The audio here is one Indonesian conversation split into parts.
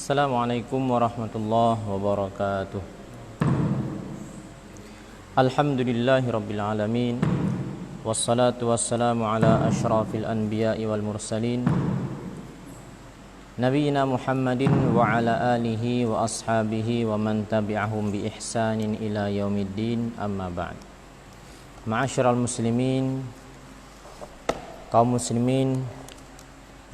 Assalamualaikum warahmatullahi wabarakatuh. Alhamdulillahi rabbil alamin. Wassalatu wassalamu ala asyrafil anbiya'i wal mursalin, Nabiyyina Muhammadin wa ala alihi wa ashabihi wa man tabi'ahum bi ihsanin ila yaumiddin, amma ba'd. Ma'asyiral muslimin, kaum muslimin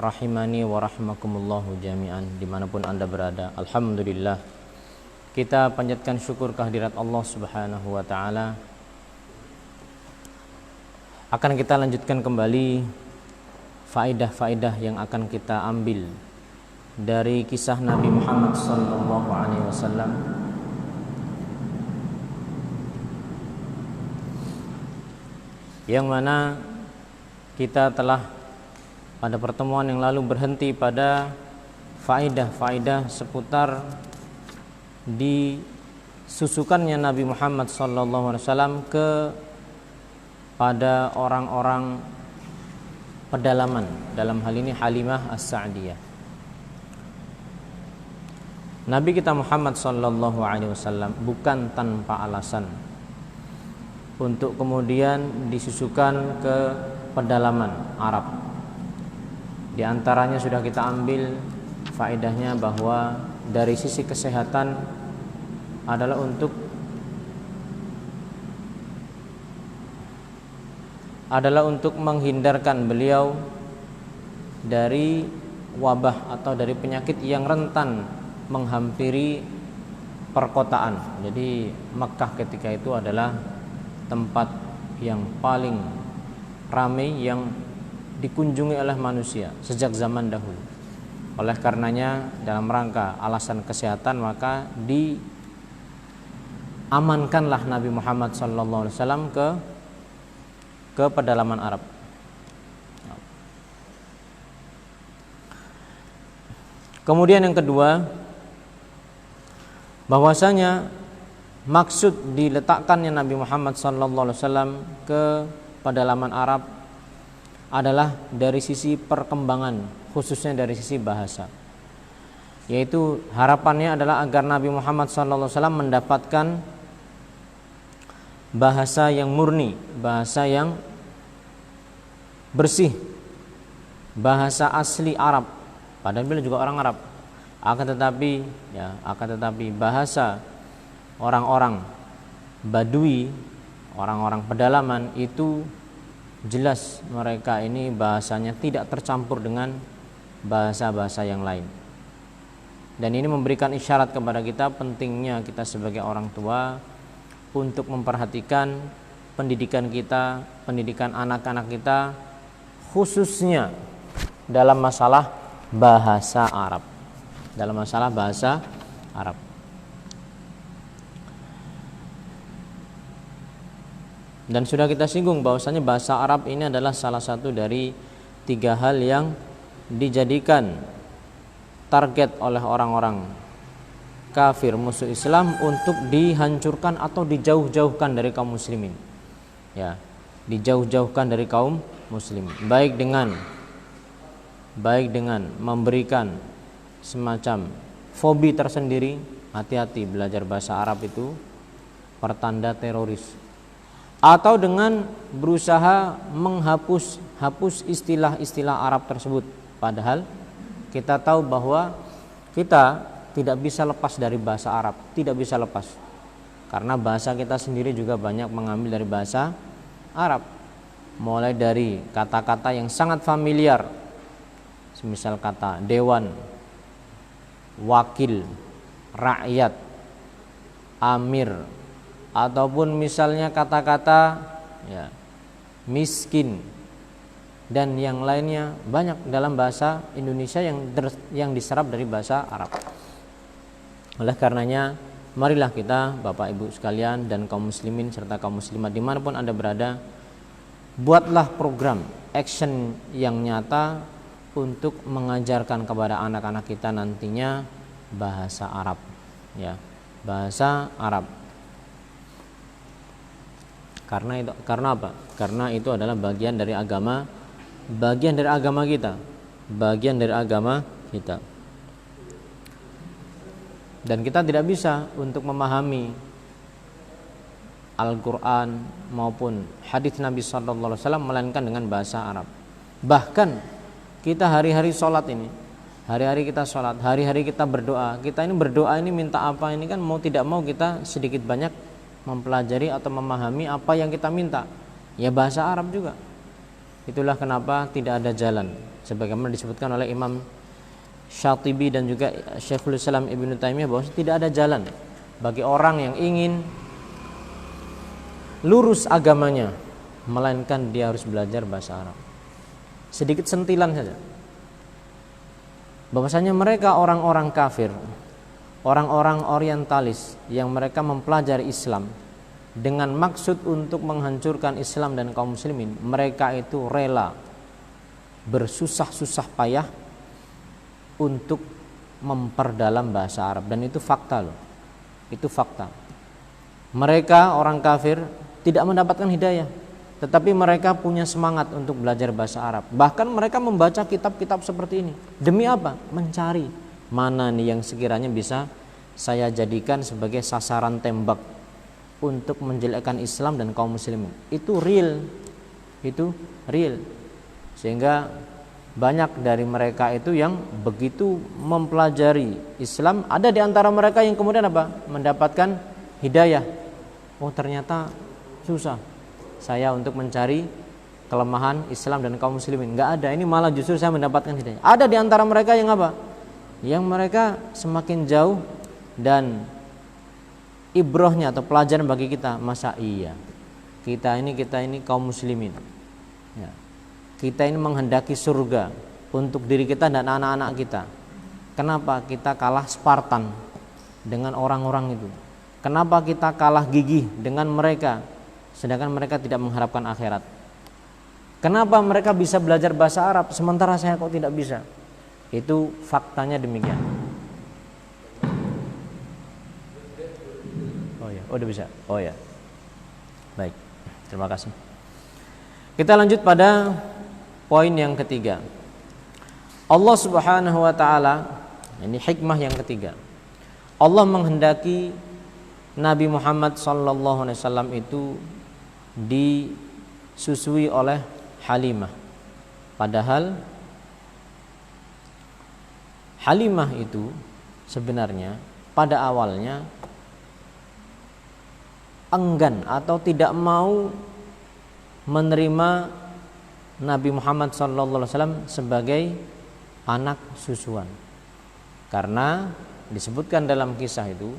rahimani wa rahimakumullahu jami'an, dimanapun anda berada. Alhamdulillah, kita panjatkan syukur kehadirat Allah subhanahu wa ta'ala. Akan kita lanjutkan kembali faedah-faedah yang akan kita ambil dari kisah Nabi Muhammad sallallahu alaihi wasallam yang mana kita telah pada pertemuan yang lalu berhenti pada faedah-faedah seputar disusukannya Nabi Muhammad SAW pada orang-orang pedalaman, dalam hal ini Halimah As-Sa'diyah. Nabi kita Muhammad SAW bukan tanpa alasan untuk kemudian disusukan ke pedalaman Arab. Di antaranya sudah kita ambil faedahnya bahwa dari sisi kesehatan adalah untuk menghindarkan beliau dari wabah atau dari penyakit yang rentan menghampiri perkotaan. Jadi Makkah ketika itu adalah tempat yang paling ramai yang dikunjungi oleh manusia sejak zaman dahulu. Oleh karenanya dalam rangka alasan kesehatan maka diamankanlah Nabi Muhammad SAW ke pedalaman Arab. Kemudian yang kedua, bahwasanya maksud diletakkannya Nabi Muhammad SAW ke pedalaman Arab adalah dari sisi perkembangan, khususnya dari sisi bahasa. Yaitu harapannya adalah agar Nabi Muhammad SAW mendapatkan bahasa yang murni, bahasa yang bersih, bahasa asli Arab. Padahal beliau juga orang Arab. Akan tetapi bahasa orang-orang Badui, orang-orang pedalaman itu jelas mereka ini bahasanya tidak tercampur dengan bahasa-bahasa yang lain. Dan ini memberikan isyarat kepada kita pentingnya kita sebagai orang tua untuk memperhatikan pendidikan kita, pendidikan anak-anak kita, khususnya dalam masalah bahasa Arab. Dalam masalah bahasa Arab. Dan sudah kita singgung bahwasanya bahasa Arab ini adalah salah satu dari 3 hal yang dijadikan target oleh orang-orang kafir musuh Islam untuk dihancurkan atau dijauh-jauhkan dari kaum muslimin. Ya, dijauh-jauhkan dari kaum muslimin. Baik dengan memberikan semacam fobi tersendiri. Hati-hati, belajar bahasa Arab itu pertanda teroris. Atau dengan berusaha menghapus istilah-istilah Arab tersebut. Padahal kita tahu bahwa kita tidak bisa lepas dari bahasa Arab, tidak bisa lepas. Karena bahasa kita sendiri juga banyak mengambil dari bahasa Arab. Mulai dari kata-kata yang sangat familiar, semisal kata dewan, wakil, rakyat, amir, ataupun misalnya kata-kata miskin dan yang lainnya, banyak dalam bahasa Indonesia yang diserap dari bahasa Arab. Oleh karenanya marilah kita Bapak Ibu sekalian dan kaum muslimin serta kaum muslimat dimanapun anda berada, buatlah program action yang nyata untuk mengajarkan kepada anak-anak kita nantinya bahasa Arab, bahasa Arab. Karena apa? Karena itu adalah bagian dari agama kita. Dan kita tidak bisa untuk memahami Al-Quran maupun hadis Nabi sallallahu alaihi wasallam melainkan dengan bahasa Arab. Bahkan kita hari-hari sholat ini, hari-hari kita sholat, hari-hari kita berdoa, kita ini berdoa ini minta apa ini kan mau tidak mau kita sedikit banyak mempelajari atau memahami apa yang kita minta. Ya bahasa Arab juga. Itulah kenapa tidak ada jalan, sebagaimana disebutkan oleh Imam Syatibi dan juga Syekhul Islam Ibnu Taimiyah, bahwa tidak ada jalan bagi orang yang ingin lurus agamanya melainkan dia harus belajar bahasa Arab. Sedikit sentilan saja, bahwasanya mereka orang-orang kafir, orang-orang orientalis yang mereka mempelajari Islam dengan maksud untuk menghancurkan Islam dan kaum muslimin, mereka itu rela bersusah-susah payah untuk memperdalam bahasa Arab, dan itu fakta loh. Itu fakta. Mereka orang kafir tidak mendapatkan hidayah, tetapi mereka punya semangat untuk belajar bahasa Arab. Bahkan mereka membaca kitab-kitab seperti ini. Demi apa? Mencari mana nih yang sekiranya bisa saya jadikan sebagai sasaran tembak untuk menjelekkan Islam dan kaum muslimin. Itu real. Itu real. Sehingga banyak dari mereka itu yang begitu mempelajari Islam, ada di antara mereka yang kemudian apa? Mendapatkan hidayah. Oh ternyata susah saya untuk mencari kelemahan Islam dan kaum muslimin. Enggak ada, ini malah justru saya mendapatkan hidayah. Ada di antara mereka yang apa? Yang mereka semakin jauh, dan ibrohnya atau pelajaran bagi kita, masa iya kita ini kaum muslimin ya, kita ini menghendaki surga untuk diri kita dan anak-anak kita. Kenapa kita kalah Spartan dengan orang-orang itu? Kenapa kita kalah gigih dengan mereka sedangkan mereka tidak mengharapkan akhirat? Kenapa mereka bisa belajar bahasa Arab sementara saya kok tidak bisa? Itu faktanya demikian. Oh ya, udah bisa. Oh ya. Baik. Terima kasih. Kita lanjut pada poin yang ketiga. Allah Subhanahu wa taala, ini hikmah yang ketiga. Allah menghendaki Nabi Muhammad sallallahu alaihi wasallam itu disusui oleh Halimah. Padahal Halimah itu sebenarnya pada awalnya enggan atau tidak mau menerima Nabi Muhammad SAW sebagai anak susuan, karena disebutkan dalam kisah itu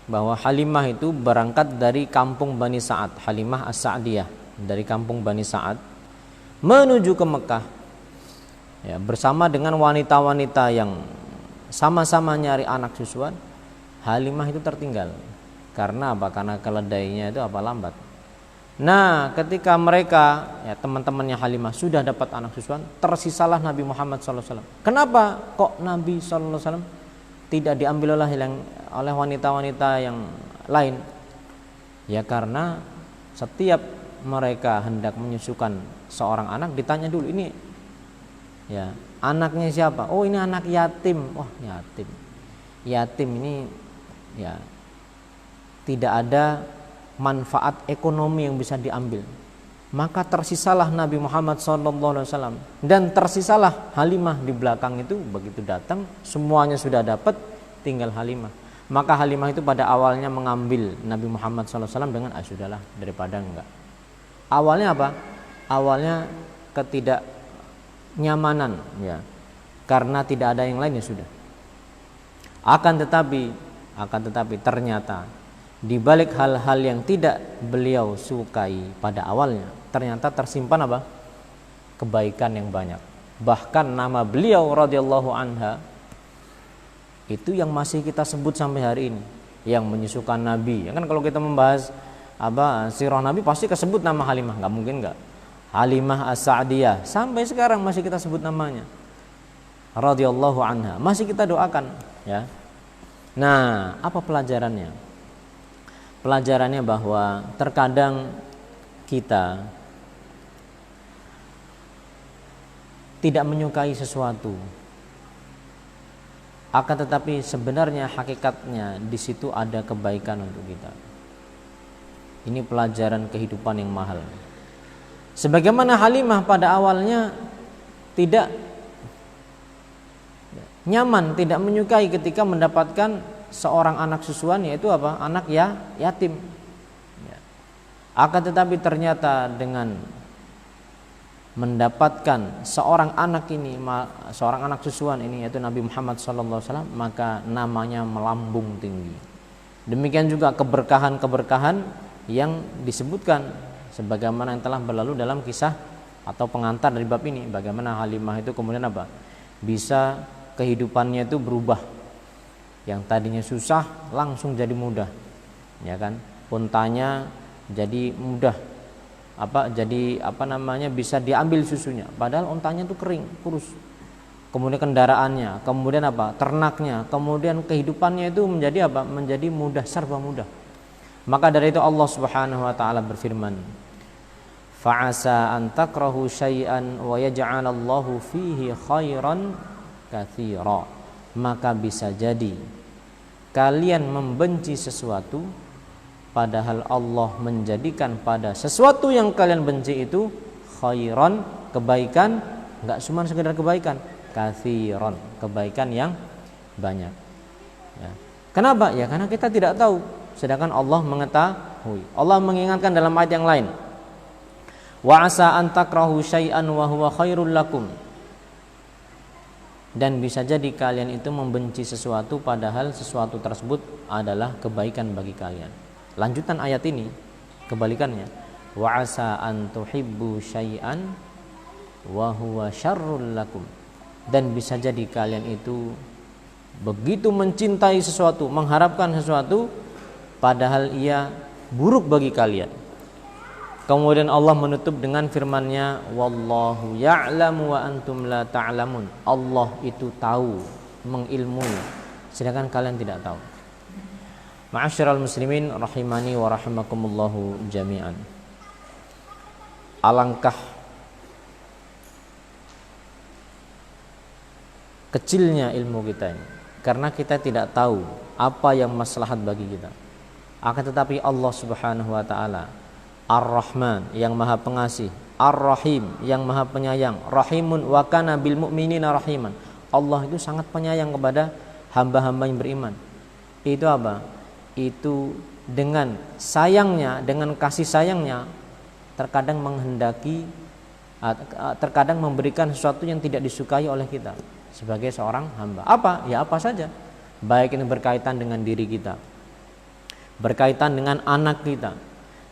bahwa Halimah itu berangkat dari kampung Bani Sa'ad, Halimah As-Sa'diyah, dari kampung Bani Sa'ad menuju ke Mekah ya, bersama dengan wanita-wanita yang sama-sama nyari anak susuan. Halimah itu tertinggal. Karena apa? Karena keledainya itu lambat. Nah, ketika mereka ya teman-temannya Halimah sudah dapat anak susuan, tersisalah Nabi Muhammad SAW. Kenapa kok Nabi SAW tidak diambil oleh wanita-wanita yang lain? Ya karena setiap mereka hendak menyusukan seorang anak ditanya dulu, ini ya anaknya siapa? Oh ini anak yatim. Wah yatim. Yatim ini ya tidak ada manfaat ekonomi yang bisa diambil. Maka tersisalah Nabi Muhammad SAW dan tersisalah Halimah di belakang itu. Begitu datang semuanya sudah dapat, tinggal Halimah. Maka Halimah itu pada awalnya mengambil Nabi Muhammad SAW dengan sudahlah daripada enggak. Awalnya apa? Awalnya ketidaknyamanan ya, karena tidak ada yang lain ya sudah. Akan tetapi ternyata di balik hal-hal yang tidak beliau sukai pada awalnya, ternyata tersimpan apa? Kebaikan yang banyak. Bahkan nama beliau radhiyallahu anha itu yang masih kita sebut sampai hari ini, yang menyusukan Nabi. Ya kan kalau kita membahas sirah Nabi pasti kesebut nama Halimah, nggak mungkin nggak. Halimah As-Sa'diyah sampai sekarang masih kita sebut namanya. Radhiyallahu anha, masih kita doakan ya. Nah, apa pelajarannya? Pelajarannya bahwa terkadang kita tidak menyukai sesuatu Akan tetapi sebenarnya hakikatnya di situ ada kebaikan untuk kita. Ini pelajaran kehidupan yang mahal. Sebagaimana Halimah pada awalnya tidak nyaman, tidak menyukai ketika mendapatkan seorang anak susuan, yaitu apa? Anak yatim. Akan tetapi ternyata dengan mendapatkan seorang anak susuan ini, yaitu Nabi Muhammad SAW, maka namanya melambung tinggi. Demikian juga keberkahan-keberkahan yang disebutkan sebagaimana yang telah berlalu dalam kisah atau pengantar dari bab ini, bagaimana Halimah itu kemudian apa? Bisa kehidupannya itu berubah. Yang tadinya susah langsung jadi mudah. Ya kan? Untanya jadi mudah. Bisa diambil susunya, padahal untanya itu kering, kurus. Kemudian kendaraannya, kemudian ternaknya, kemudian kehidupannya itu menjadi mudah, serba mudah. Maka dari itu Allah Subhanahu wa taala berfirman, fa'asa an takrahu syai'an wa yaj'alallahu fihi khairan katsira. Maka bisa jadi kalian membenci sesuatu, padahal Allah menjadikan pada sesuatu yang kalian benci itu khairan, kebaikan, enggak cuma sekedar kebaikan, katsiran, kebaikan yang banyak. Ya. Kenapa? Ya karena kita tidak tahu, sedangkan Allah mengetahui. Allah mengingatkan dalam ayat yang lain, wa asa an takrahu syai'an wa huwa khairul lakum. Dan bisa jadi kalian itu membenci sesuatu padahal sesuatu tersebut adalah kebaikan bagi kalian. Lanjutan ayat ini kebalikannya, wa asa an tuhibbu syai'an wa huwa syarrul lakum. Dan bisa jadi kalian itu begitu mencintai sesuatu, mengharapkan sesuatu, padahal ia buruk bagi kalian. Kemudian Allah menutup dengan firman-Nya, wallahu ya'lamu wa antum la ta'lamun. Allah itu tahu, mengilmui, sedangkan kalian tidak tahu. Ma'asyiral muslimin rahimani wa rahimakumullahu jami'an. Alangkah kecilnya ilmu kita ini, karena kita tidak tahu apa yang maslahat bagi kita. Akan tetapi Allah Subhanahu wa taala Ar-Rahman yang Maha Pengasih, Ar-Rahim yang Maha Penyayang, Rahimun wa kana bil mu'minina rahiman. Allah itu sangat penyayang kepada hamba-hamba yang beriman. Itu apa? Itu dengan sayangnya, dengan kasih sayangnya, terkadang terkadang memberikan sesuatu yang tidak disukai oleh kita sebagai seorang hamba. Apa? Ya apa saja. Baik ini berkaitan dengan diri kita, berkaitan dengan anak kita,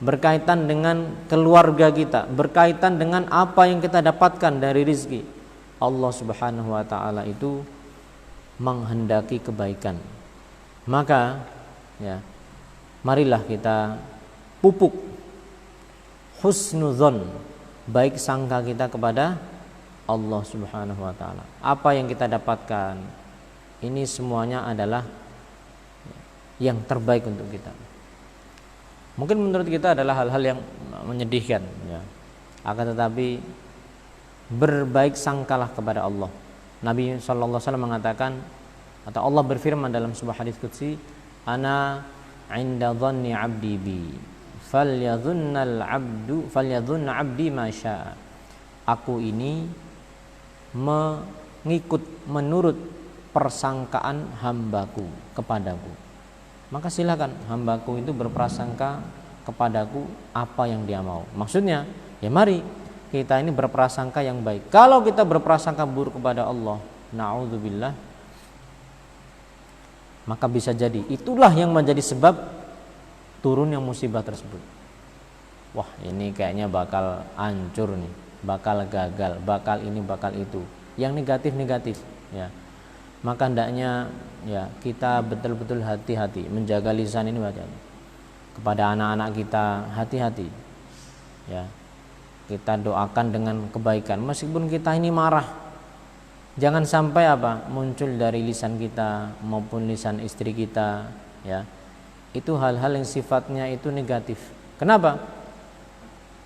berkaitan dengan keluarga kita, berkaitan dengan apa yang kita dapatkan dari rizki. Allah Subhanahu wa taala itu menghendaki kebaikan. Maka ya, marilah kita pupuk husnudzon, baik sangka kita kepada Allah Subhanahu wa taala. Apa yang kita dapatkan ini semuanya adalah yang terbaik untuk kita. Mungkin menurut kita adalah hal-hal yang menyedihkan, ya. Akan tetapi berbaik sangkalah kepada Allah. Nabi sallallahu alaihi wasallam mengatakan, atau Allah berfirman dalam sebuah hadis qudsi, ana 'inda dhanni 'abdi bi falyadhunna 'abdi ma syaa. Aku ini menurut persangkaan hambaku kepadaku. Maka silakan hambaku itu berprasangka kepadaku apa yang dia mau. Maksudnya, ya mari kita ini berprasangka yang baik. Kalau kita berprasangka buruk kepada Allah, na'udzubillah, maka bisa jadi itulah yang menjadi sebab turunnya musibah tersebut. Wah, ini kayaknya bakal hancur nih, bakal gagal, bakal ini, bakal itu. Yang negatif-negatif, ya. Maka hendaknya ya kita betul-betul hati-hati menjaga lisan ini bacanya. Kepada anak-anak kita hati-hati. Ya. Kita doakan dengan kebaikan meskipun kita ini marah. Jangan sampai muncul dari lisan kita maupun lisan istri kita, ya. Itu hal-hal yang sifatnya itu negatif. Kenapa?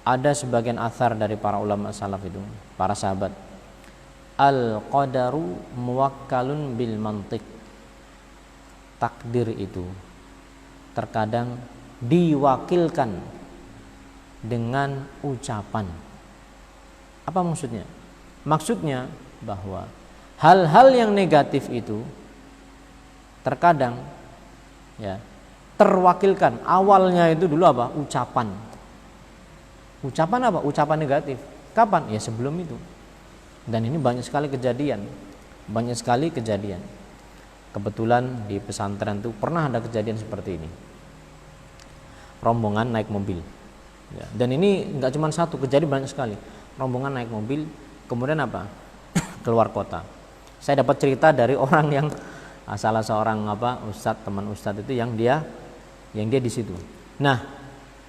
Ada sebagian athar dari para ulama salaf itu, para sahabat. Al-qadaru muwakkalun bil mantiq. takdir itu terkadang diwakilkan dengan ucapan. Apa maksudnya? Maksudnya bahwa hal-hal yang negatif itu terkadang ya terwakilkan. Awalnya itu dulu apa? Ucapan. Ucapan apa? Ucapan negatif. Kapan? Ya sebelum itu. Dan ini banyak sekali kejadian. Banyak sekali kejadian. Kebetulan di pesantren itu pernah ada kejadian seperti ini. Rombongan naik mobil. Ya, dan ini nggak cuma satu, kejadian banyak sekali. Rombongan naik mobil, kemudian apa? Keluar kota. Saya dapat cerita dari orang yang salah seorang ustadz, teman ustadz itu yang dia di situ. Nah,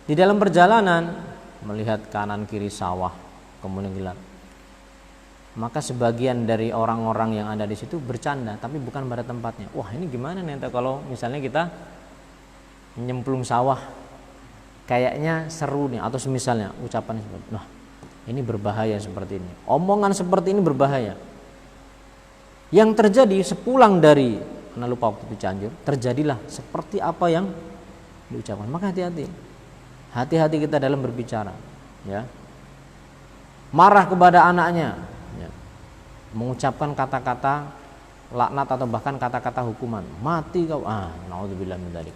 di dalam perjalanan melihat kanan kiri sawah, kemudian gelap. Maka sebagian dari orang-orang yang ada di situ bercanda, tapi bukan pada tempatnya. Wah, ini gimana nih kalau misalnya kita nyemplung sawah, kayaknya seru nih, atau semisalnya ucapan seperti, nah ini berbahaya seperti ini. Omongan seperti ini berbahaya. Yang terjadi sepulang dari, karena lupa waktu itu Cianjur, terjadilah seperti apa yang diucapkan. Maka hati-hati kita dalam berbicara, ya. Marah kepada anaknya, ya. Mengucapkan kata-kata laknat atau bahkan kata-kata hukuman, mati kau, naudzubillah min dzalik.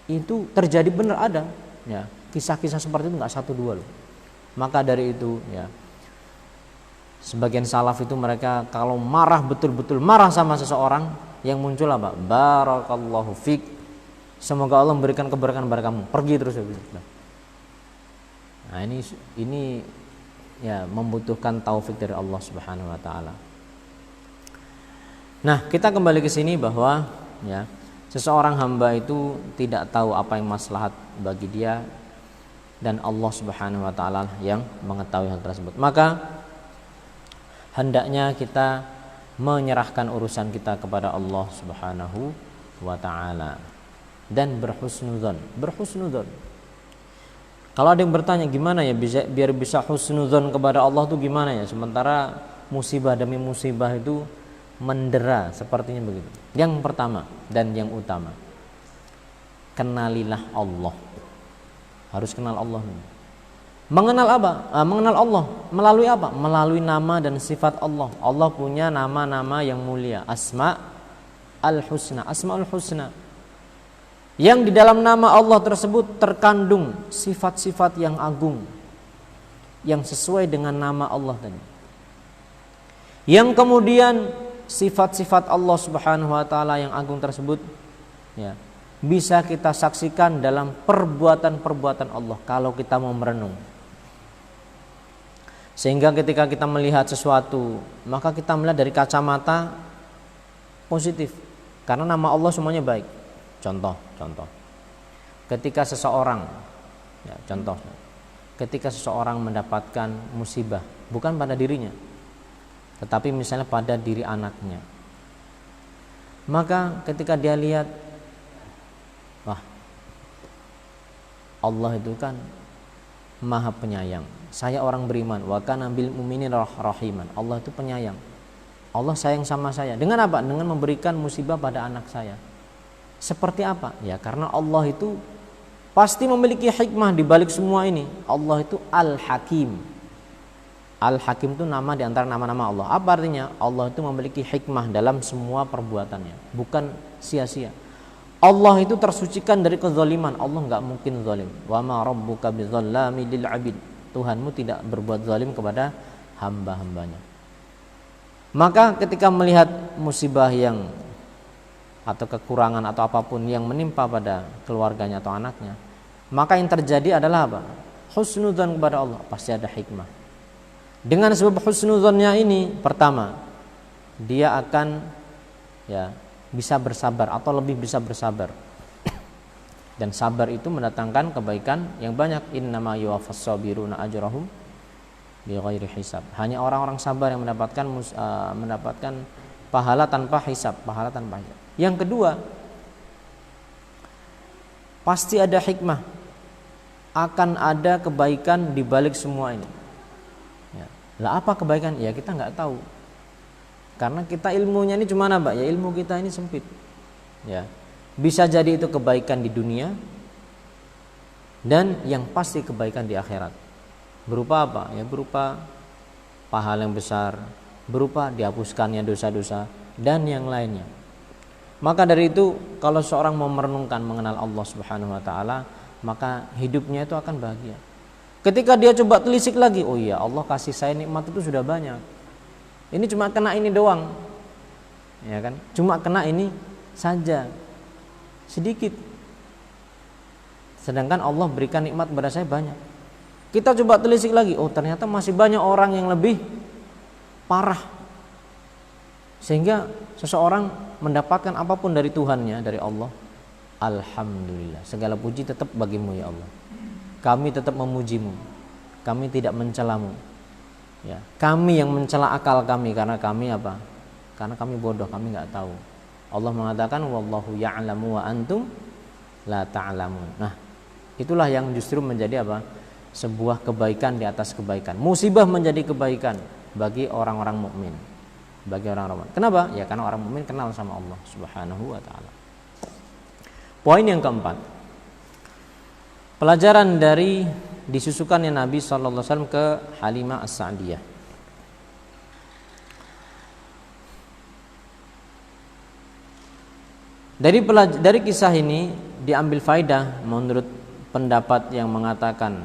Itu terjadi, benar ada, ya. Kisah-kisah seperti itu nggak satu dua loh. Maka dari itu, ya, sebagian salaf itu mereka kalau marah, betul-betul marah sama seseorang, yang muncul apa? Barakallahu fik, semoga Allah memberikan keberkahan kepada kamu, pergi terus. Nah ini ya membutuhkan taufik dari Allah Subhanahu wa taala. Nah, kita kembali ke sini bahwa ya seseorang hamba itu tidak tahu apa yang maslahat bagi dia, dan Allah Subhanahu wa taala yang mengetahui hal tersebut. Maka hendaknya kita menyerahkan urusan kita kepada Allah Subhanahu wa taala dan berhusnudzon. Kalau ada yang bertanya gimana ya biar bisa husnudzon kepada Allah itu gimana ya, sementara musibah demi musibah itu mendera, sepertinya begitu. Yang pertama dan yang utama, kenalilah Allah. Harus kenal Allah. Mengenal apa? Mengenal Allah melalui apa? Melalui nama dan sifat Allah. Allah punya nama-nama yang mulia, Asmaul Husna. Yang di dalam nama Allah tersebut terkandung sifat-sifat yang agung, yang sesuai dengan nama Allah tadi. Yang kemudian sifat-sifat Allah Subhanahu wa taala yang agung tersebut, ya, bisa kita saksikan dalam perbuatan-perbuatan Allah kalau kita mau merenung. Sehingga ketika kita melihat sesuatu, maka kita melihat dari kacamata positif, karena nama Allah semuanya baik. Contoh, ketika seseorang, ya, ketika seseorang mendapatkan musibah, bukan pada dirinya, tetapi misalnya pada diri anaknya, maka ketika dia lihat, wah, Allah itu kan Maha Penyayang. Saya orang beriman, wa kana bil mu'minina rahiman. Allah itu penyayang. Allah sayang sama saya. Dengan apa? Dengan memberikan musibah pada anak saya. Seperti apa? Ya karena Allah itu pasti memiliki hikmah di balik semua ini. Allah itu Al-Hakim. Al-Hakim itu nama di antara nama-nama Allah. Apa artinya? Allah itu memiliki hikmah dalam semua perbuatannya, bukan sia-sia. Allah itu tersucikan dari kezaliman. Allah enggak mungkin zalim. Wa ma rabbuka bidzallami lil 'abid. Tuhanmu tidak berbuat zalim kepada hamba-hambanya. Maka ketika melihat musibah yang atau kekurangan atau apapun yang menimpa pada keluarganya atau anaknya, maka yang terjadi adalah apa? Husnudzon kepada Allah, pasti ada hikmah. Dengan sebab husnudzonnya ini, pertama, dia akan ya bisa bersabar atau lebih bisa bersabar. Dan sabar itu mendatangkan kebaikan yang banyak. Innama yuwaffas sabiruna ajrahum bighairi hisab. Hanya orang-orang sabar yang mendapatkan pahala tanpa hisab, Yang kedua, pasti ada hikmah, akan ada kebaikan di balik semua ini. Ya. Lah apa kebaikan? Ya kita nggak tahu, karena kita ilmunya ini cuma apa? Ya ilmu kita ini sempit. Ya. Bisa jadi itu kebaikan di dunia dan yang pasti kebaikan di akhirat. Berupa apa? Ya berupa pahala yang besar, berupa dihapuskannya dosa-dosa dan yang lainnya. Maka dari itu kalau seorang mau merenungkan mengenal Allah Subhanahu wa taala, maka hidupnya itu akan bahagia. Ketika dia coba telisik lagi, oh iya Allah kasih saya nikmat itu sudah banyak. Ini cuma kena ini doang. Ya kan? Cuma kena ini saja. Sedikit. Sedangkan Allah berikan nikmat kepada saya banyak. Kita coba telisik lagi, oh ternyata masih banyak orang yang lebih parah. Sehingga seseorang mendapatkan apapun dari Tuhannya, dari Allah, alhamdulillah, segala puji tetap bagimu ya Allah. Kami tetap memujimu, kami tidak mencelamu. Ya, kami yang mencela akal kami karena kami apa? Karena kami bodoh, kami nggak tahu. Allah mengatakan wallahu ya'lamu wa antum la ta'lamun. Nah, itulah yang justru menjadi apa? Sebuah kebaikan di atas kebaikan. Musibah menjadi kebaikan bagi orang-orang mukmin. Bagi orang-orang. Kenapa? Ya karena orang mukmin kenal sama Allah Subhanahu wa taala. Poin yang keempat. Pelajaran dari disusukannya Nabi sallallahu alaihi wasallam ke Halimah As-Sa'diyah. Dari kisah ini diambil faidah menurut pendapat yang mengatakan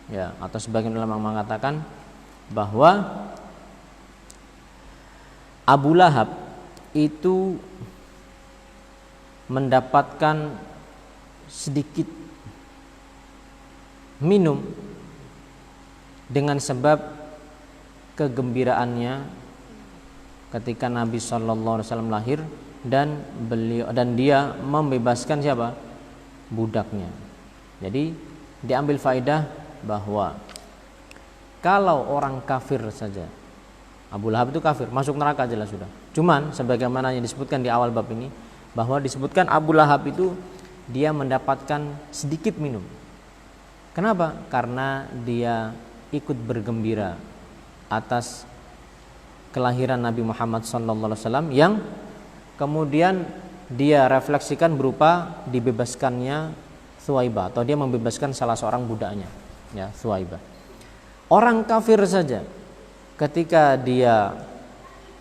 ya atau sebagian ulama mengatakan bahwa Abu Lahab itu mendapatkan sedikit minum dengan sebab kegembiraannya ketika Nabi Shallallahu Alaihi Wasallam lahir dan dia membebaskan siapa? Budaknya. Jadi diambil faedah bahwa kalau orang kafir saja, Abu Lahab itu kafir, masuk neraka jelas sudah. Cuman sebagaimana yang disebutkan di awal bab ini, bahwa disebutkan Abu Lahab itu dia mendapatkan sedikit minum. Kenapa? Karena dia ikut bergembira atas kelahiran Nabi Muhammad SAW yang kemudian dia refleksikan berupa dibebaskannya Thuwaibah, atau dia membebaskan salah seorang budaknya, ya Thuwaibah. Orang kafir saja ketika dia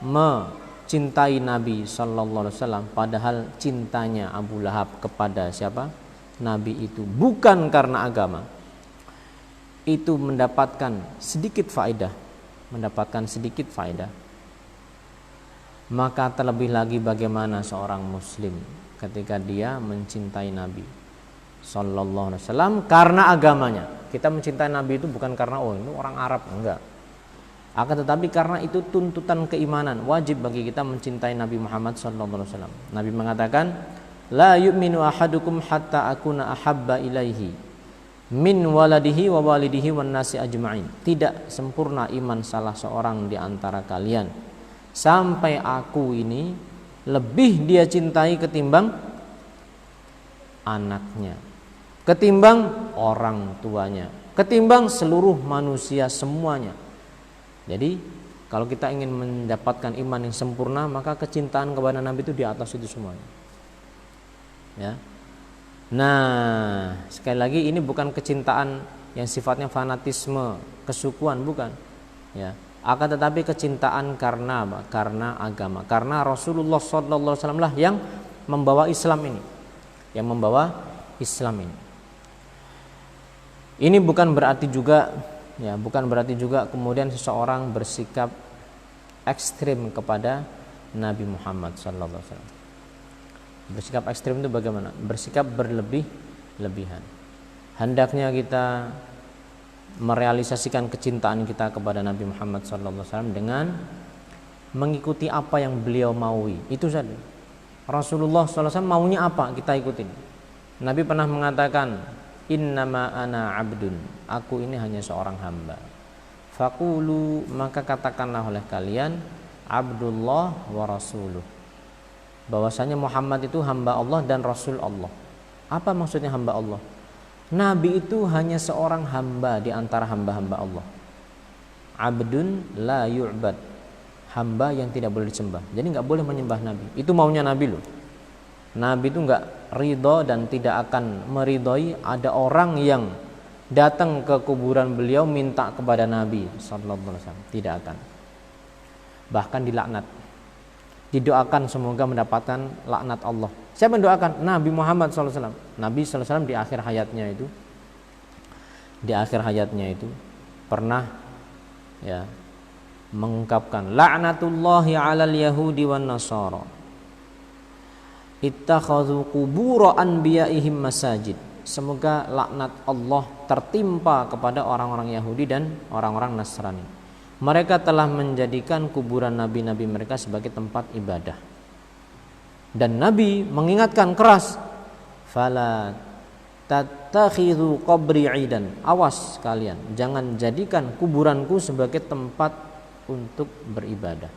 mencintai Nabi Sallallahu Alaihi Wasallam, padahal cintanya Abu Lahab kepada siapa? Nabi itu bukan karena agama, itu mendapatkan sedikit faedah, maka terlebih lagi bagaimana seorang Muslim ketika dia mencintai Nabi Sallallahu Alaihi Wasallam karena agamanya. Kita mencintai Nabi itu bukan karena oh ini orang Arab, enggak. Akan tetapi karena itu tuntutan keimanan, wajib bagi kita mencintai Nabi Muhammad SAW. Nabi mengatakan, la yu'minu ahadukum hatta akuna ahabba ilaihi min waladihi wa walidihi wan nasi ajma'in. Tidak sempurna iman salah seorang di antara kalian sampai aku ini lebih dia cintai ketimbang anaknya, ketimbang orang tuanya, ketimbang seluruh manusia semuanya. Jadi kalau kita ingin mendapatkan iman yang sempurna, maka kecintaan kepada Nabi itu di atas itu semuanya. Ya. Nah, sekali lagi ini bukan kecintaan yang sifatnya fanatisme, kesukuan, bukan. Ya. Akan tetapi kecintaan karena apa? Karena agama. Karena Rasulullah SAW lah yang membawa Islam ini, Ini bukan berarti juga kemudian seseorang bersikap ekstrim kepada Nabi Muhammad SAW. Bersikap ekstrim itu bagaimana? Bersikap berlebihan. Hendaknya kita merealisasikan kecintaan kita kepada Nabi Muhammad SAW dengan mengikuti apa yang beliau maui. Itu saja. Rasulullah SAW maunya apa, kita ikutin. Nabi pernah mengatakan, innama ana abdun, aku ini hanya seorang hamba. Faqulu, maka katakanlah oleh kalian, Abdullah wa rasuluh, bahwasanya Muhammad itu hamba Allah dan Rasul Allah. Apa maksudnya hamba Allah? Nabi itu hanya seorang hamba di antara hamba-hamba Allah. Abdun la yu'bad, hamba yang tidak boleh disembah. Jadi nggak boleh menyembah Nabi. Itu maunya Nabi loh. Nabi itu enggak ridho dan tidak akan meridhoi ada orang yang datang ke kuburan beliau minta kepada Nabi sallallahu alaihi wasallam. Tidak akan. Bahkan dilaknat. Didoakan semoga mendapatkan laknat Allah. Siapa yang doakan? Nabi Muhammad sallallahu alaihi wasallam. Nabi sallallahu alaihi wasallam di akhir hayatnya itu pernah ya mengungkapkan laknatullahi 'alal yahudi wan nasara ittakhadhu qubur anbiya'ihim masajid. Semoga laknat Allah tertimpa kepada orang-orang Yahudi dan orang-orang Nasrani. Mereka telah menjadikan kuburan nabi-nabi mereka sebagai tempat ibadah. Dan Nabi mengingatkan keras, fala tattakhidhu qabri 'idan. Awas kalian, jangan jadikan kuburanku sebagai tempat untuk beribadah.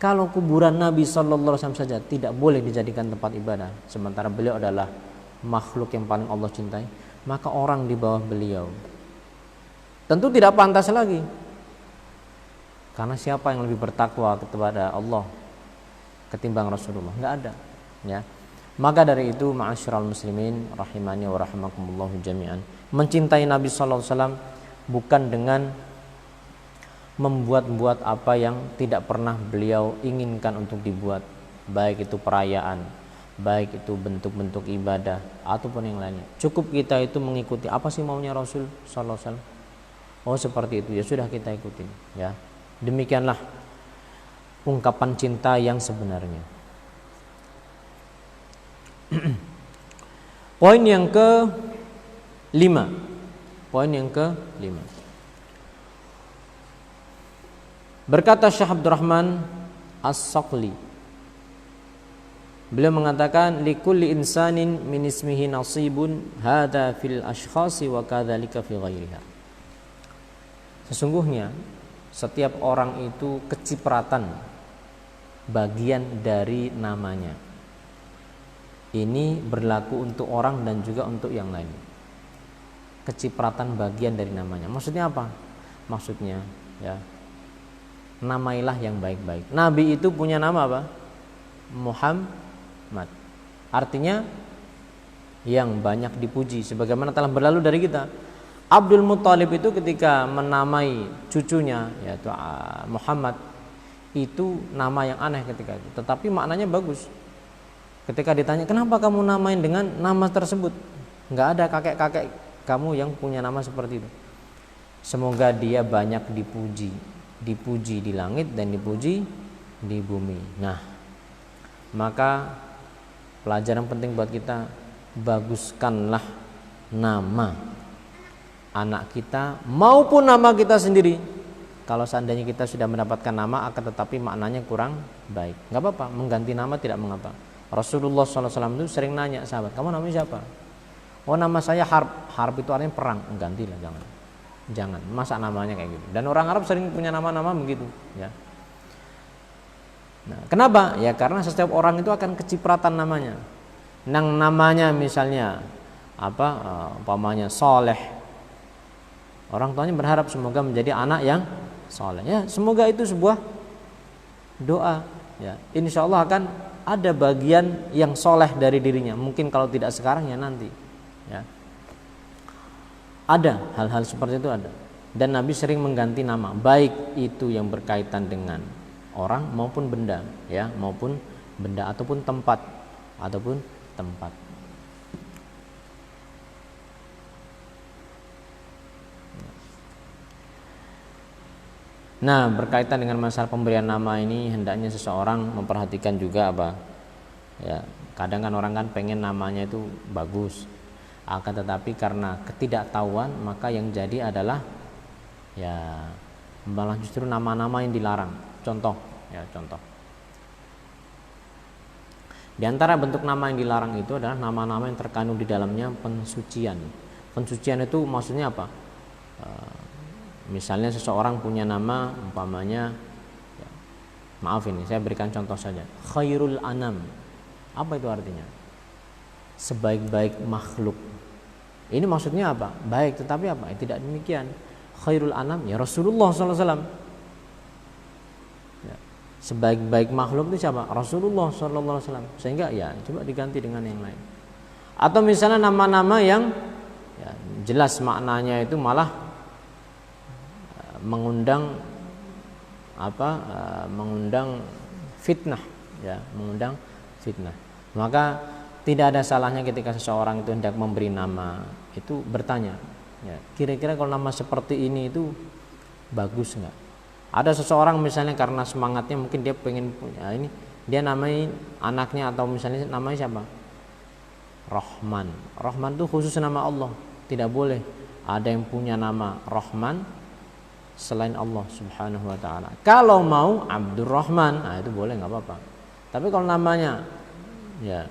Kalau kuburan Nabi sallallahu alaihi wasallam saja tidak boleh dijadikan tempat ibadah, sementara beliau adalah makhluk yang paling Allah cintai, maka orang di bawah beliau tentu tidak pantas lagi. Karena siapa yang lebih bertakwa kepada Allah ketimbang Rasulullah? Enggak ada, ya. Maka dari itu, ma'asyiral muslimin rahimani wa rahimakumullah jami'an, mencintai Nabi sallallahu alaihi wasallam bukan dengan membuat-buat apa yang tidak pernah beliau inginkan untuk dibuat, baik itu perayaan, baik itu bentuk-bentuk ibadah ataupun yang lainnya. Cukup kita itu mengikuti apa sih maunya Rasul sallallahu alaihi wasallam. Oh seperti itu, ya sudah kita ikutin, ya. Demikianlah ungkapan cinta yang sebenarnya. Poin yang ke-5. Berkata Syekh Abdurrahman As-Saqli, beliau mengatakan likulli insanin min ismihi nasibun hadza fil ashkhasi wa kadzalika fi ghairiha. Sesungguhnya setiap orang itu kecipratan bagian dari namanya. Ini berlaku untuk orang dan juga untuk yang lain. Kecipratan bagian dari namanya. Maksudnya apa? Maksudnya ya, namailah yang baik-baik. Nabi itu punya nama apa? Muhammad. Artinya yang banyak dipuji, sebagaimana telah berlalu dari kita. Abdul Muthalib itu ketika menamai cucunya yaitu Muhammad, itu nama yang aneh ketika itu, tetapi maknanya bagus. Ketika ditanya, kenapa kamu namain dengan nama tersebut? Enggak ada kakek-kakek kamu yang punya nama seperti itu. Semoga dia banyak dipuji di langit dan dipuji di bumi. Nah, maka pelajaran penting buat kita, baguskanlah nama anak kita maupun nama kita sendiri. Kalau seandainya kita sudah mendapatkan nama akan tetapi maknanya kurang baik, nggak apa-apa, mengganti nama tidak mengapa. Rasulullah SAW itu sering nanya sahabat, kamu namanya siapa? Oh nama saya Harb. Harb itu artinya perang. Gantilah, jangan masa namanya kayak gitu. Dan orang Arab sering punya nama-nama begitu, ya. Nah, kenapa? Ya karena setiap orang itu akan kecipratan namanya. Namanya misalnya umpamanya Soleh, orang tuanya berharap semoga menjadi anak yang soleh. Ya, semoga itu sebuah doa. Ya, insya Allah akan ada bagian yang soleh dari dirinya. Mungkin kalau tidak sekarang ya nanti. Ya, ada hal-hal seperti itu ada. Dan Nabi sering mengganti nama, baik itu yang berkaitan dengan orang maupun benda, ya, maupun benda ataupun tempat. Nah, berkaitan dengan masalah pemberian nama ini, hendaknya seseorang memperhatikan juga apa? Ya, kadang kan orang kan pengen namanya itu bagus, akan tetapi karena ketidaktahuan maka yang jadi adalah ya malah justru nama-nama yang dilarang. Contoh. Di antara bentuk nama yang dilarang itu adalah nama-nama yang terkandung di dalamnya pensucian. Pensucian itu maksudnya apa? Misalnya seseorang punya nama umpamanya ya, maaf ini saya berikan contoh saja, Khairul Anam. Apa itu artinya? Sebaik-baik makhluk. Ini maksudnya apa? Baik, tetapi apa? Tidak demikian. Khairul Anam ya Rasulullah SAW. Ya. sebaik-baik makhluk itu siapa? Rasulullah sallallahu alaihi wasallam. Sehingga ya coba diganti dengan yang lain. Atau misalnya nama-nama yang ya, jelas maknanya itu malah mengundang mengundang fitnah, ya, mengundang fitnah. Maka tidak ada salahnya ketika seseorang itu hendak memberi nama itu bertanya, ya, kira-kira kalau nama seperti ini itu bagus nggak? Ada seseorang misalnya karena semangatnya mungkin dia pengen punya ini, dia namai anaknya atau misalnya namanya siapa? Rahman. Rahman itu khusus nama Allah, tidak boleh ada yang punya nama Rahman selain Allah Subhanahu wa taala. Kalau mau Abdurrahman, nah itu boleh, nggak apa-apa. Tapi kalau namanya ya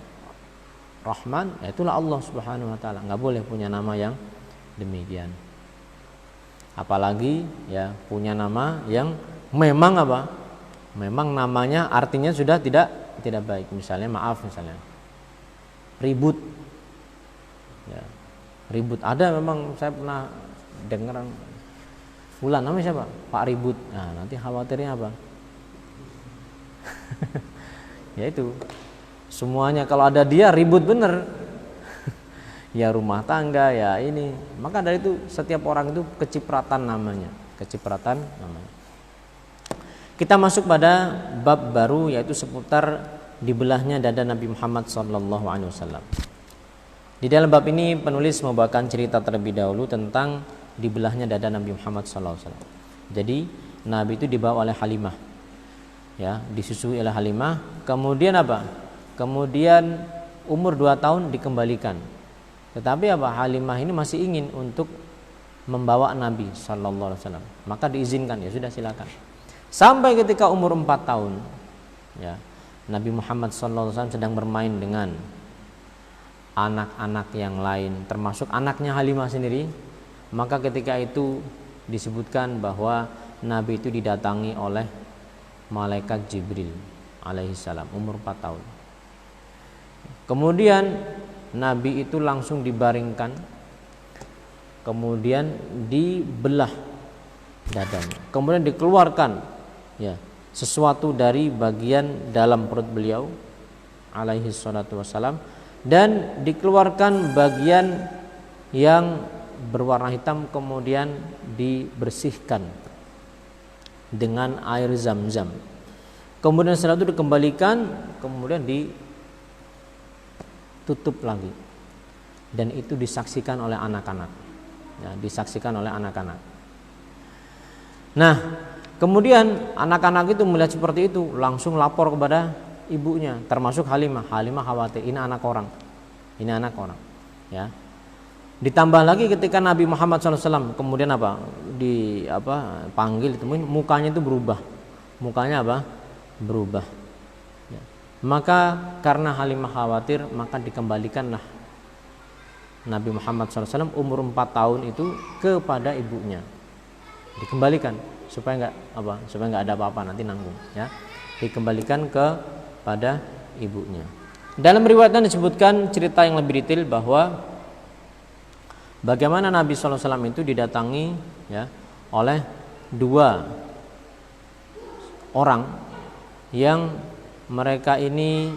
Rahman, ya itulah Allah Subhanahu wa taala. Nggak boleh punya nama yang demikian. Apalagi ya punya nama yang memang apa? Memang namanya artinya sudah tidak baik. Misalnya maaf misalnya ribut. Ya. Ribut ada memang, saya pernah dengar Fulan namanya siapa? Pak Ribut. Nah, nanti khawatirnya apa? Ya itu. Semuanya kalau ada dia ribut bener. Ya rumah tangga, ya ini. Maka dari itu setiap orang itu kecipratan namanya. Kita masuk pada bab baru, yaitu seputar dibelahnya dada Nabi Muhammad SAW. Di dalam bab ini penulis membawakan cerita terlebih dahulu tentang dibelahnya dada Nabi Muhammad SAW. Jadi Nabi itu dibawa oleh Halimah, ya, disusui oleh Halimah. Kemudian apa? Kemudian umur 2 tahun dikembalikan. Tetapi apa? Halimah ini masih ingin untuk membawa Nabi SAW. Maka diizinkan, ya sudah silakan. Sampai ketika umur 4 tahun, ya, Nabi Muhammad SAW sedang bermain dengan anak-anak yang lain, termasuk anaknya Halimah sendiri. Maka ketika itu disebutkan bahwa Nabi itu didatangi oleh malaikat Jibril alaihissalam umur 4 tahun. Kemudian Nabi itu langsung dibaringkan, kemudian dibelah dadanya, kemudian dikeluarkan ya sesuatu dari bagian dalam perut beliau alaihi salatu wassalam, dan dikeluarkan bagian yang berwarna hitam, kemudian dibersihkan dengan air zam-zam. Kemudian setelah itu dikembalikan, kemudian ditutup lagi, dan itu disaksikan oleh anak-anak, ya, disaksikan oleh anak-anak. Nah, kemudian anak-anak itu melihat seperti itu, langsung lapor kepada ibunya, termasuk Halimah. Halimah khawatir, ini anak orang, ya. Ditambah lagi ketika Nabi Muhammad SAW kemudian panggil, ditemuin, mukanya itu berubah, berubah. Ya. Maka karena Halimah khawatir, maka dikembalikanlah Nabi Muhammad SAW umur 4 tahun itu kepada ibunya, dikembalikan supaya nggak ada apa-apa, nanti nanggung, ya, dikembalikan kepada ibunya. Dalam riwayatnya disebutkan cerita yang lebih detail bahwa bagaimana Nabi SAW itu didatangi, ya, oleh 2 orang yang mereka ini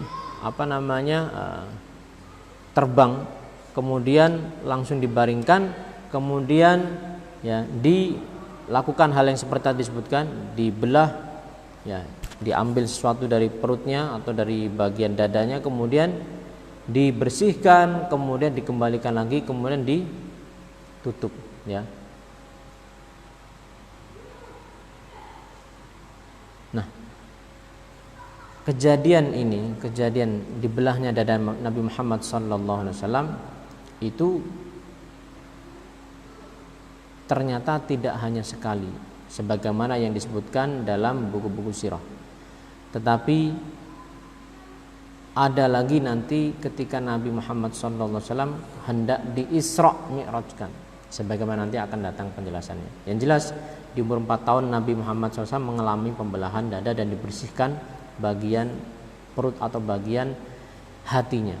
terbang, kemudian langsung dibaringkan, kemudian ya dilakukan hal yang seperti tadi disebutkan, dibelah, ya, diambil sesuatu dari perutnya atau dari bagian dadanya, kemudian dibersihkan, kemudian dikembalikan lagi, kemudian ditutup, ya. Nah, kejadian dibelahnya dada Nabi Muhammad SAW itu ternyata tidak hanya sekali sebagaimana yang disebutkan dalam buku-buku sirah, tetapi ada lagi nanti ketika Nabi Muhammad SAW hendak di-Isra Mi'rajkan, sebagaimana nanti akan datang penjelasannya. Yang jelas di umur 4 tahun Nabi Muhammad SAW mengalami pembelahan dada dan dibersihkan bagian perut atau bagian hatinya.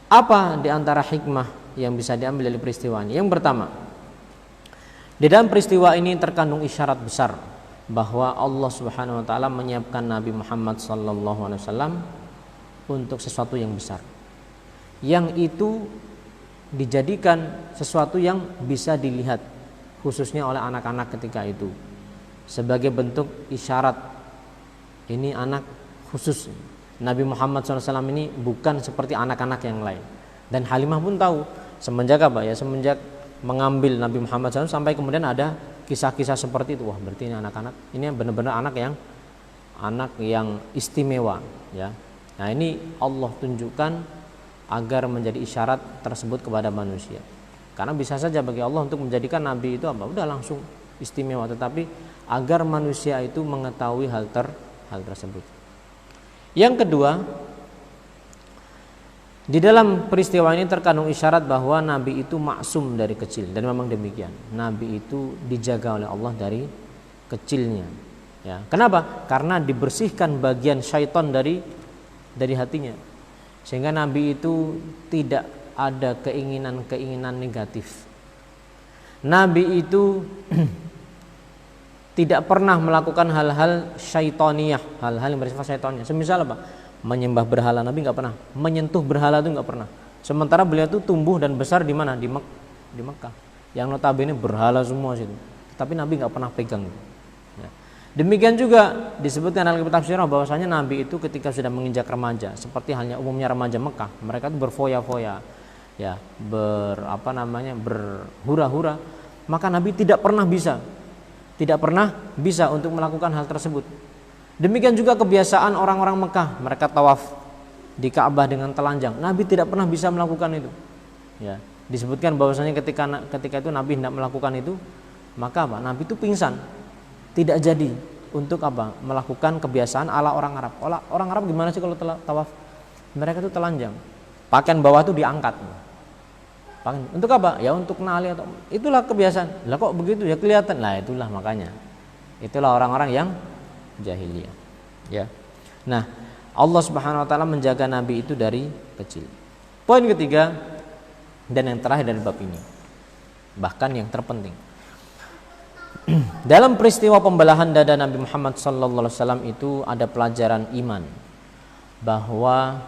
Apa di antara hikmah yang bisa diambil dari peristiwa ini? Yang pertama, di dalam peristiwa ini terkandung isyarat besar bahwa Allah Subhanahu wa taala menyiapkan Nabi Muhammad sallallahu alaihi wasallam untuk sesuatu yang besar. Yang itu dijadikan sesuatu yang bisa dilihat khususnya oleh anak-anak ketika itu sebagai bentuk isyarat ini anak khusus. Nabi Muhammad SAW ini bukan seperti anak-anak yang lain. Dan Halimah pun tahu semenjak apa ya, semenjak mengambil Nabi Muhammad SAW sampai kemudian ada kisah-kisah seperti itu. Wah, berarti ini anak-anak ini benar-benar anak yang istimewa ya. Nah, ini Allah tunjukkan agar menjadi isyarat tersebut kepada manusia. Karena bisa saja bagi Allah untuk menjadikan nabi itu apa? Udah langsung istimewa, tetapi agar manusia itu mengetahui hal tersebut. Yang kedua, di dalam peristiwa ini terkandung isyarat bahwa nabi itu maksum dari kecil, dan memang demikian. Nabi itu dijaga oleh Allah dari kecilnya. Ya. Kenapa? Karena dibersihkan bagian syaitan dari hatinya. Sehingga nabi itu tidak ada keinginan-keinginan negatif. Nabi itu tidak pernah melakukan hal-hal syaitaniyah, hal-hal yang bersifat syaitaniyah. Semisal apa? Menyembah berhala, Nabi nggak pernah. Menyentuh berhala itu nggak pernah. Sementara beliau itu tumbuh dan besar di mana? Di Mekah. Yang notabene berhala semua situ. Tapi Nabi nggak pernah pegang. Ya. Demikian juga disebutkan dalam kitab sirah bahwasanya Nabi itu ketika sudah menginjak remaja, seperti halnya umumnya remaja Mekah, mereka itu berfoya-foya, ya, berhura-hura. Maka Nabi tidak pernah bisa untuk melakukan hal tersebut. Demikian juga kebiasaan orang-orang Mekah, mereka tawaf di Ka'bah dengan telanjang. Nabi tidak pernah bisa melakukan itu. Ya, disebutkan bahwasanya ketika itu Nabi hendak melakukan itu, maka apa? Nabi itu pingsan. Tidak jadi untuk apa? Melakukan kebiasaan ala orang Arab. Orang Arab gimana sih kalau tawaf? Mereka itu telanjang. Pakaian bawah itu diangkat. Untuk apa? Ya untuk nali atau itulah kebiasaan. Lah kok begitu ya kelihatan. Lah itulah makanya. Itulah orang-orang yang jahiliyah. Ya. Nah, Allah Subhanahu wa taala menjaga nabi itu dari kecil. Poin ketiga dan yang terakhir dari bab ini. Bahkan yang terpenting. Dalam peristiwa pembelahan dada Nabi Muhammad sallallahu alaihi wasallam itu ada pelajaran iman bahwa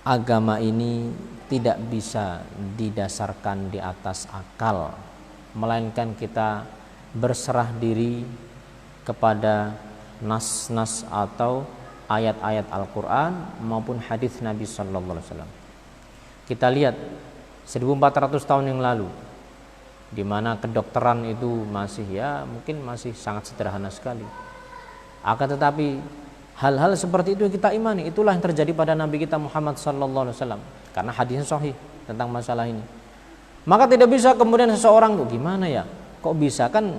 agama ini tidak bisa didasarkan di atas akal, melainkan kita berserah diri kepada nas-nas atau ayat-ayat Al-Quran maupun hadis Nabi sallallahu alaihi wasallam. Kita lihat 1400 tahun yang lalu, di mana kedokteran itu mungkin masih sangat sederhana sekali. Akan tetapi hal-hal seperti itu yang kita imani, itulah yang terjadi pada Nabi kita Muhammad sallallahu alaihi wasallam, karena hadisnya sahih tentang masalah ini. Maka tidak bisa kemudian seseorang tuh gimana ya? Kok bisa, kan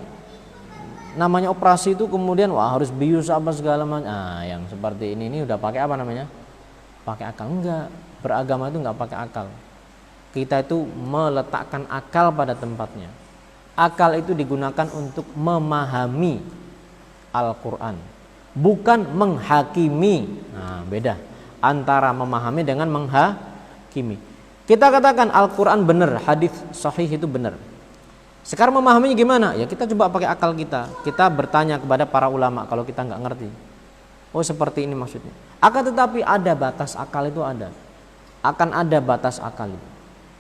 namanya operasi itu kemudian harus bius apa segala macam. Yang seperti ini udah pakai apa namanya? Pakai akal. Enggak, beragama itu enggak pakai akal. Kita itu meletakkan akal pada tempatnya. Akal itu digunakan untuk memahami Al-Quran, bukan menghakimi. Beda antara memahami dengan menghakimi. Kita katakan Al-Quran benar, hadis sahih itu benar. Sekarang memahaminya gimana? Ya kita coba pakai akal kita. Kita bertanya kepada para ulama kalau kita nggak ngerti. Oh seperti ini maksudnya. Akan tetapi ada batas akal itu ada. Akan ada batas akal itu.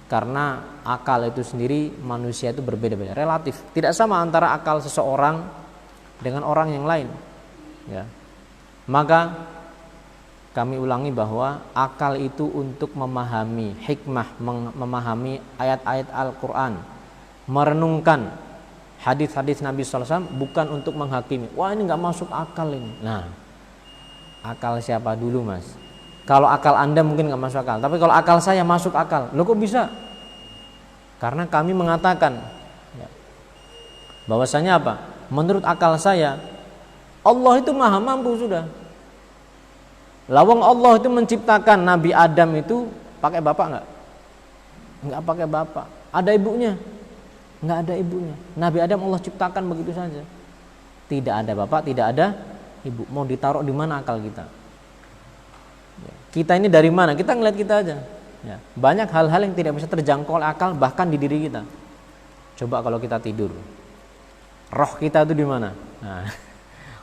Karena akal itu sendiri manusia itu berbeda-beda, relatif. Tidak sama antara akal seseorang dengan orang yang lain. Ya. Maka kami ulangi bahwa akal itu untuk memahami hikmah, memahami ayat-ayat Al-Quran, merenungkan hadis-hadis Nabi SAW, bukan untuk menghakimi. Wah ini nggak masuk akal ini. Nah, akal siapa dulu mas? Kalau akal Anda mungkin nggak masuk akal, tapi kalau akal saya masuk akal. Loh kok bisa? Karena kami mengatakan bahwasanya apa? Menurut akal saya, Allah itu maha mampu sudah. Lawang Allah itu menciptakan Nabi Adam itu pakai bapak nggak? Nggak pakai bapak. Ada ibunya? Nggak ada ibunya. Nabi Adam Allah ciptakan begitu saja. Tidak ada bapak, tidak ada ibu. Mau ditaruh di mana akal kita? Kita ini dari mana? Kita ngeliat kita aja. Ya. Banyak hal-hal yang tidak bisa terjangkau oleh akal, bahkan di diri kita. Coba kalau kita tidur, Roh kita itu di mana? Nah,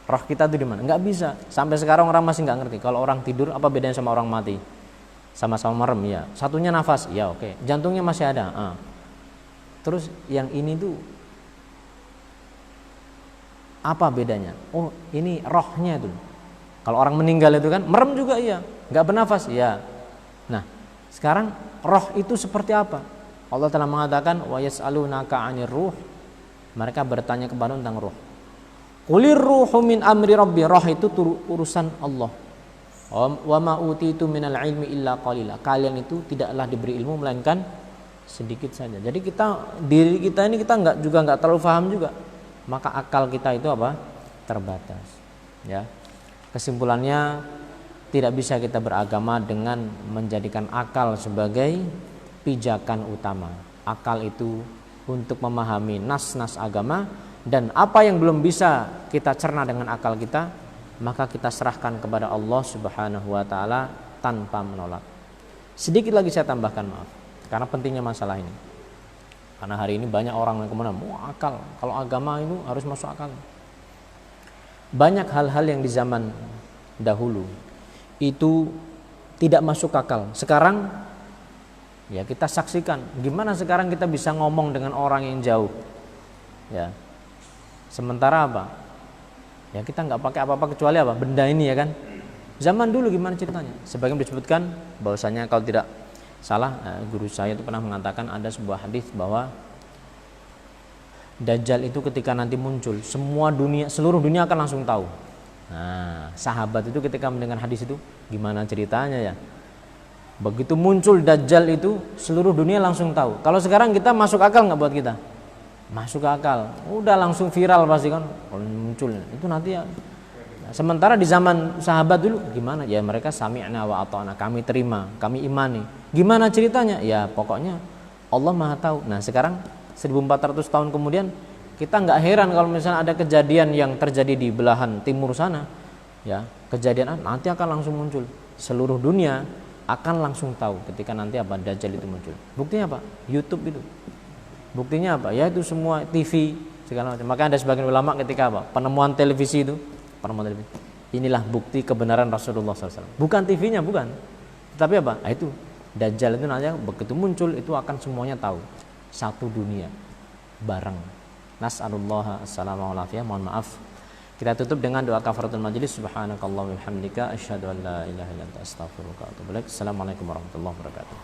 roh kita itu di mana? Nggak bisa. Sampai sekarang orang masih nggak ngerti. Kalau orang tidur apa bedanya sama orang mati? Sama-sama merem ya. Satunya nafas, ya oke. Jantungnya masih ada. Terus yang ini tuh apa bedanya? Oh, ini rohnya itu. Kalau orang meninggal itu kan merem juga iya, nggak bernafas ya. Nah, sekarang roh itu seperti apa? Allah telah mengatakan wa yas'alunaka 'anir ruh. Mereka bertanya kepada tentang roh. Qulir ruhu min amri rabbi. Roh itu urusan Allah. Wa ma utitu minal ilmi illa qalila. Kalian itu tidaklah diberi ilmu melainkan sedikit saja. Jadi diri kita ini kita nggak terlalu paham juga. Maka akal kita itu apa? Terbatas. Ya. Kesimpulannya tidak bisa kita beragama dengan menjadikan akal sebagai pijakan utama. Akal itu untuk memahami nas-nas agama, dan apa yang belum bisa kita cerna dengan akal kita, maka kita serahkan kepada Allah Subhanahu wa taala tanpa menolak. Sedikit lagi saya tambahkan, maaf, karena pentingnya masalah ini. Karena hari ini banyak orang yang kemudian akal, kalau agama itu harus masuk akal. Banyak hal-hal yang di zaman dahulu itu tidak masuk akal. Sekarang ya kita saksikan gimana sekarang kita bisa ngomong dengan orang yang jauh. Ya. Sementara apa? Ya kita nggak pakai apa-apa kecuali apa? Benda ini ya kan. Zaman dulu gimana ceritanya? Sebagian disebutkan bahwasanya kalau tidak salah, guru saya itu pernah mengatakan ada sebuah hadis bahwa Dajjal itu ketika nanti muncul, seluruh dunia akan langsung tahu. Nah, sahabat itu ketika mendengar hadis itu, gimana ceritanya ya? Begitu muncul Dajjal itu, seluruh dunia langsung tahu. Kalau sekarang kita masuk akal nggak buat kita? Masuk akal, udah langsung viral pasti kan, kalau muncul itu nanti ya. Sementara di zaman sahabat dulu gimana? Ya mereka sami'na wa ata'na, kami terima, kami imani. Gimana ceritanya? Ya pokoknya Allah Maha tahu. Nah sekarang 1400 tahun kemudian kita nggak heran kalau misalnya ada kejadian yang terjadi di belahan timur sana, ya kejadian nanti akan langsung muncul, seluruh dunia akan langsung tahu ketika nanti apa Dajjal itu muncul. Buktinya apa? YouTube itu. Buktinya apa? Ya itu semua TV segala macam. Maka ada sebagian ulama ketika apa? Penemuan televisi itu, inilah bukti kebenaran Rasulullah SAW. Bukan TV-nya, bukan. Tapi apa? Itu Dajjal itu nanti begitu muncul itu akan semuanya tahu. Satu dunia bareng. Nas'alullah assalamu alaikum. Mohon maaf. Kita tutup dengan doa kafaratul majlis. Subhanakallahumma wa bihamdika asyhadu an la ilaha illa anta astaghfiruka wa atubu ilaik. Assalamualaikum warahmatullahi wabarakatuh.